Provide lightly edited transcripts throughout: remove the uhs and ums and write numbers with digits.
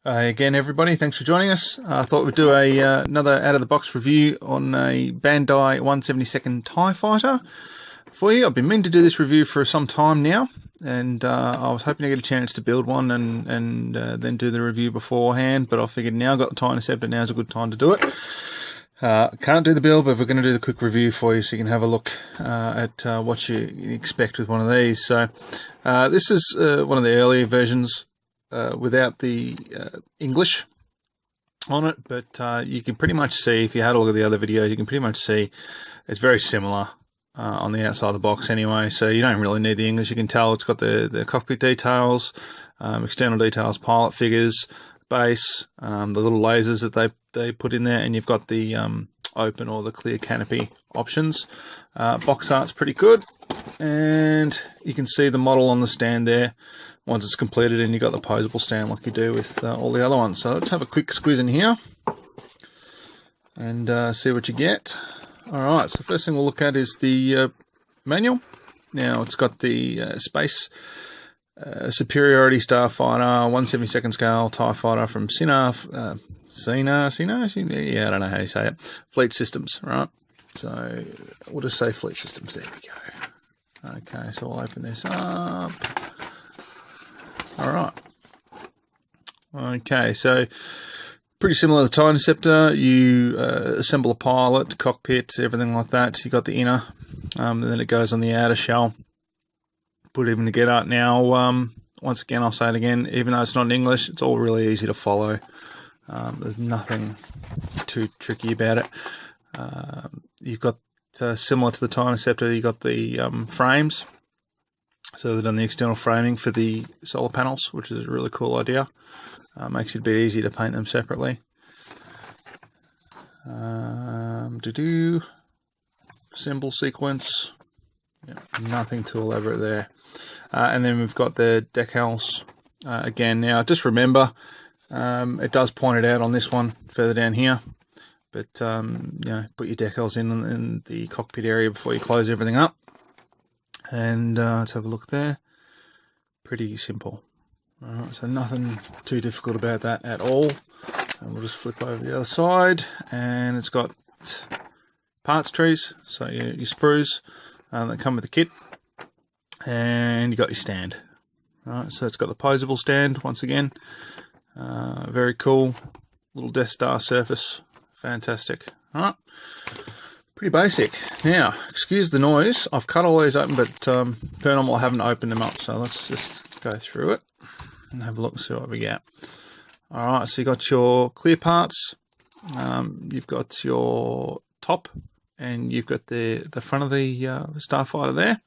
Again, everybody, thanks for joining us. I thought we'd do another out-of-the-box review on a Bandai 1/72 TIE Fighter for you. I've been meaning to do this review for some time now, and I was hoping to get a chance to build one and then do the review beforehand, but I figured now I've got the TIE Interceptor, now's a good time to do it. Can't do the build, but we're going to do the quick review for you so you can have a look at what you expect with one of these. So this is one of the earlier versions without the English on it, but you can pretty much see, if you had a look at the other videos, you can pretty much see it's very similar on the outside of the box anyway, so you don't really need the English. You can tell it's got the cockpit details, external details, pilot figures, base, the little lasers that they put in there, and you've got the open or the clear canopy options. Box art's pretty good, and you can see the model on the stand there once it's completed, and you've got the posable stand like you do with all the other ones. So let's have a quick squeeze in here and see what you get. Alright, so the first thing we'll look at is the manual. Now it's got the Space Superiority Starfighter 1/72 scale TIE Fighter from Sina, yeah, I don't know how you say it, Fleet Systems, right? So we'll just say Fleet Systems, there we go. Okay, so we'll open this up. Alright. Okay, so pretty similar to the TIE Interceptor. You assemble a pilot, cockpit, everything like that. So you got the inner, and then it goes on the outer shell. Put it even together. Now, once again, I'll say it again, even though it's not in English, it's all really easy to follow. There's nothing too tricky about it. You've got, similar to the TIE Interceptor, you've got the frames. So they've done the external framing for the solar panels, which is a really cool idea. Makes it a bit easier to paint them separately. Symbol sequence. Yeah, nothing too elaborate there. And then we've got the decals again. Now, just remember, it does point it out on this one further down here. But you know, put your decals in the cockpit area before you close everything up. And let's have a look there. Pretty simple. Alright, so nothing too difficult about that at all. And we'll just flip over the other side, and it's got parts trees, so your sprues that come with the kit, and you got your stand. Alright, so it's got the posable stand once again. Very cool little Death Star surface. Fantastic. Alright. Pretty basic. Now, excuse the noise. I've cut all these open, but per normal I haven't opened them up. So let's just go through it and have a look and see what we get. Alright, so you got your clear parts. You've got your top, and you've got the front of the Starfighter there.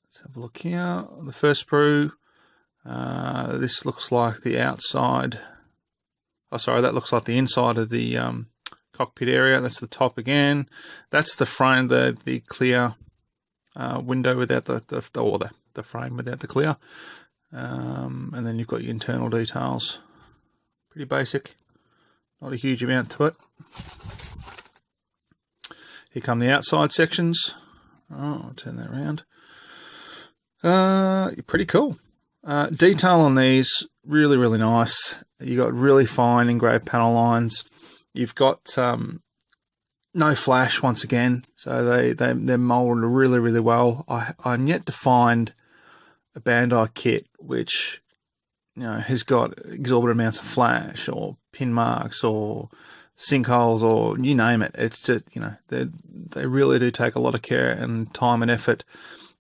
Let's have a look here. The first sprue. This looks like the outside. Oh, sorry, that looks like the inside of the cockpit area. That's the top again. That's the frame, the clear window without the frame without the clear. And then you've got your internal details. Pretty basic. Not a huge amount to it. Here come the outside sections. Oh, I'll turn that around. Pretty cool. Detail on these, really, really nice. You got really fine engraved panel lines. You've got no flash once again, so they're molded really, really well. I'm yet to find a Bandai kit which, you know, has got exorbitant amounts of flash or pin marks or sinkholes or you name it. It's just, you know, they really do take a lot of care and time and effort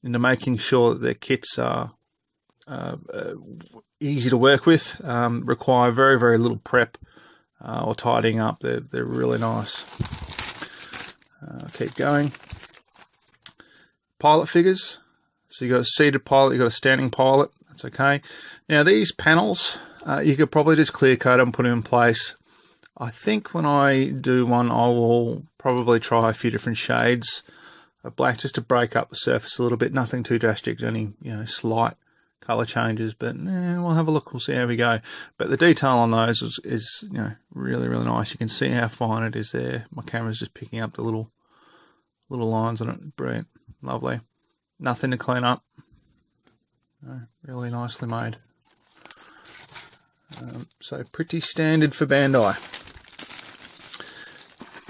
into making sure that their kits are easy to work with, require very, very little prep or tidying up. They're really nice. Keep going. Pilot figures. So you've got a seated pilot, you've got a standing pilot. That's okay. Now these panels, you could probably just clear coat them and put them in place. I think when I do one, I will probably try a few different shades of black just to break up the surface a little bit. Nothing too drastic, only, you know, slight colour changes, but we'll have a look, we'll see how we go. But the detail on those is you know, really, really nice. You can see how fine it is there. My camera's just picking up the little lines on it. Brilliant, lovely. Nothing to clean up. Really nicely made. So pretty standard for Bandai.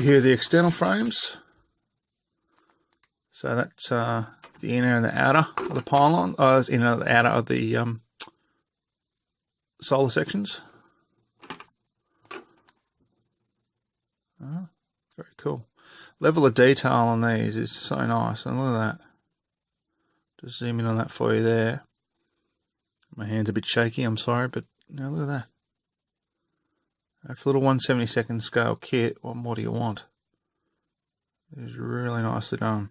Here are the external frames. So that's the inner and the outer of the pylon, inner and the outer of the solar sections. Very cool. Level of detail on these is so nice, and look at that. Just zoom in on that for you there. My hand's a bit shaky, I'm sorry, but now look at that. That's a little 1/72 scale kit. What do you want? It's really nicely done.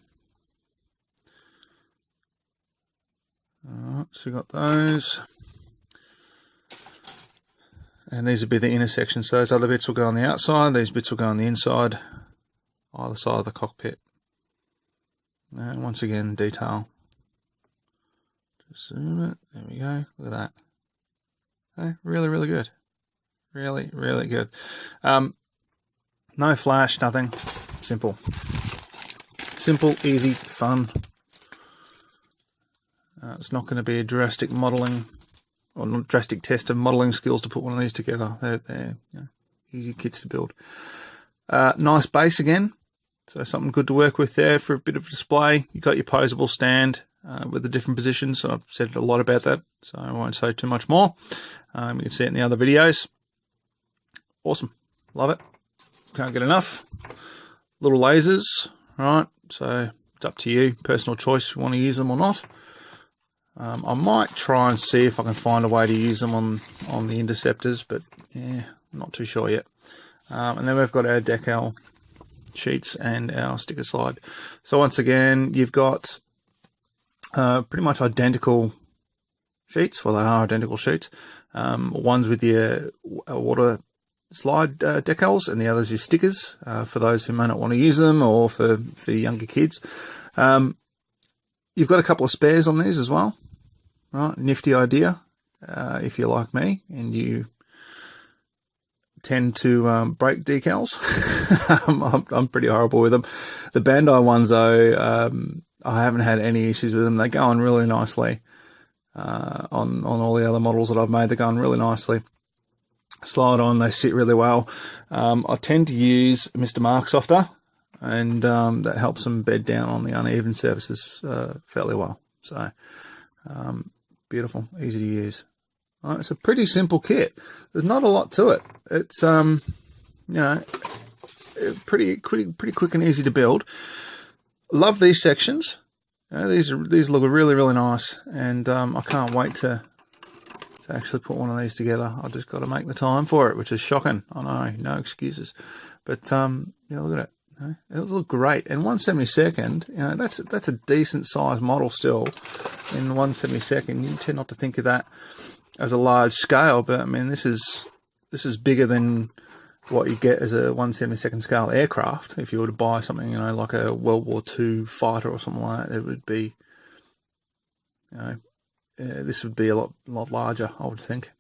Alright, so we got those. And these would be the inner sections. So those other bits will go on the outside, these bits will go on the inside, either side of the cockpit. And once again, detail. Just zoom it, there we go, look at that. Okay, really, really good. Really, really good. No flash, nothing. Simple. Simple, easy, fun. It's not going to be a drastic modelling, or not drastic test of modelling skills to put one of these together. They're easy kits to build. Nice base again, so something good to work with there for a bit of display. You've got your posable stand with the different positions, so I've said a lot about that, so I won't say too much more. You can see it in the other videos. Awesome, love it, can't get enough. Little lasers, right, so it's up to you, personal choice if you want to use them or not. I might try and see if I can find a way to use them on the interceptors, but yeah, I'm not too sure yet. And then we've got our decal sheets and our sticker slide. So once again, you've got pretty much identical sheets. Well, they are identical sheets. One's with your water slide decals, and the others your stickers for those who may not want to use them, or for younger kids. You've got a couple of spares on these as well. Right, nifty idea if you're like me and you tend to break decals. I'm pretty horrible with them. The Bandai ones though, I haven't had any issues with them. They go on really nicely on all the other models that I've made. They're going really nicely. Slide on, they sit really well. I tend to use Mr. Mark Softer, and that helps them bed down on the uneven surfaces fairly well. So beautiful, easy to use. All right, it's a pretty simple kit. There's not a lot to it. It's you know, pretty quick and easy to build. Love these sections. You know, these look really, really nice, and I can't wait to actually put one of these together. I've just got to make the time for it, which is shocking. I know, no excuses. But yeah, look at it. You know, it looks great. And 1/72, you know, that's a decent size model still. In 1/72, you tend not to think of that as a large scale, but I mean, this is bigger than what you get as a 1/72 scale aircraft. If you were to buy something, you know, like a World War II fighter or something like that, it would be, you know, this would be a lot larger, I would think,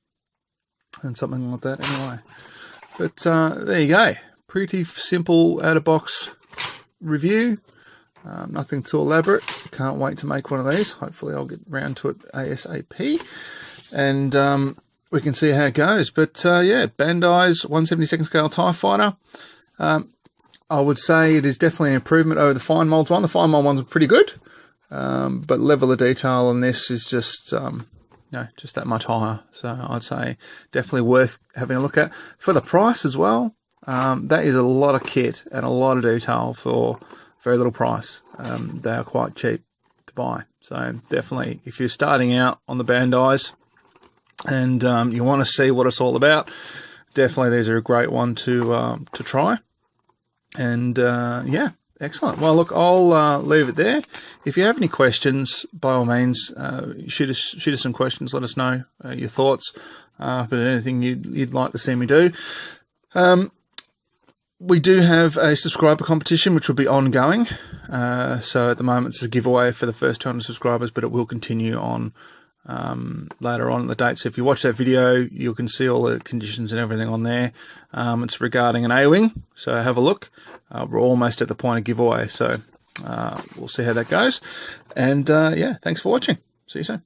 and something like that anyway. But there you go. Pretty simple out-of-box review. Nothing too elaborate. Can't wait to make one of these. Hopefully I'll get round to it ASAP. And we can see how it goes. But yeah, Bandai's 1/72 scale TIE Fighter. I would say it is definitely an improvement over the Fine Molds one. The Fine Mold ones are pretty good. But level of detail on this is just, you know, just that much higher. So I'd say definitely worth having a look at. For the price as well, that is a lot of kit and a lot of detail for very little price. They are quite cheap to buy. So definitely, if you're starting out on the Bandais and you want to see what it's all about, definitely these are a great one to try. And yeah. Excellent. Well, look, I'll leave it there. If you have any questions, by all means, shoot us some questions. Let us know your thoughts. If there's anything you'd like to see me do. We do have a subscriber competition, which will be ongoing. So at the moment, it's a giveaway for the first 200 subscribers, but it will continue on later on in the date. So if you watch that video, you can see all the conditions and everything on there. It's regarding an A-Wing, so have a look. We're almost at the point of giveaway, so we'll see how that goes. And yeah, thanks for watching. See you soon.